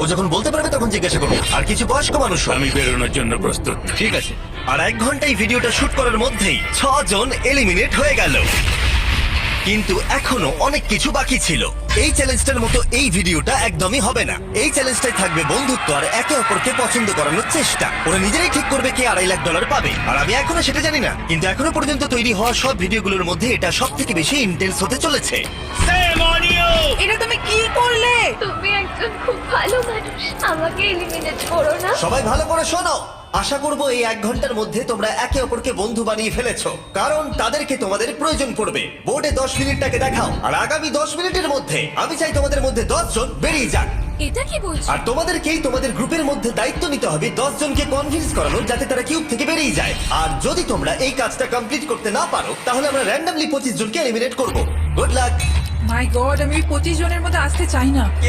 ও যখন বলতে পারবে তখন জিজ্ঞাসা করবো। আর কিছু বয়স্ক মানুষ আমি বেরোনোর জন্য প্রস্তুত। ঠিক আছে। আর 1 ঘন্টায় ভিডিওটা শুট করার মধ্যেই 6 জন এলিমিনেট হয়ে গেল। কিন্তু এখনো অনেক কিছু বাকি ছিল। এই চ্যালেঞ্জটার মতো এই ভিডিওটা একদমই হবে না। এই চ্যালেঞ্জটাই থাকবে বন্ধুত্ব আর একে অপরকে পছন্দ করানোর চেষ্টা। ওরা নিজেরাই ঠিক করবে কে $2.5 লাখ পাবে। আর আমি এখনো সেটা জানি না, কিন্তু এখনো পর্যন্ত তৈরি হওয়া সব ভিডিওগুলোর মধ্যে এটা সব থেকে বেশি ইন্টেন্স হতে চলেছে। এটা তুমি কি করলে? তুমি একজন খুব ভালো মানুষ, আমাকে এলিমিনেট করো না। সবাই ভালো করে শোনো। আশা করবো এই 1 ঘন্টার মধ্যে তোমরা একে অপরকে বন্ধু বানিয়ে ফেলেছো, কারণ তাদেরকে তোমাদের প্রয়োজন পড়বে। বোর্ডে 10 মিনিটটাকে দেখাও, আর আগামী 10 মিনিটের মধ্যে আমি চাই তোমাদের মধ্যে 10 জন বেরিয়ে যাক। এটা কি বলছো? আর তোমাদেরকেই তোমাদের গ্রুপের মধ্যে দায়িত্ব নিতে হবে 10 জনকে কনভিন্স করানোর, যাতে তারা কিউব থেকে বেরিয়ে যায়। আর যদি তোমরা এই কাজটা কমপ্লিট করতে না পারো, তাহলে আমরা র্যান্ডমলি 25 জনকে এলিমিনেট করব। Good luck. মাই গড, আমি ওই 25 জনের মধ্যে আসতে চাই না।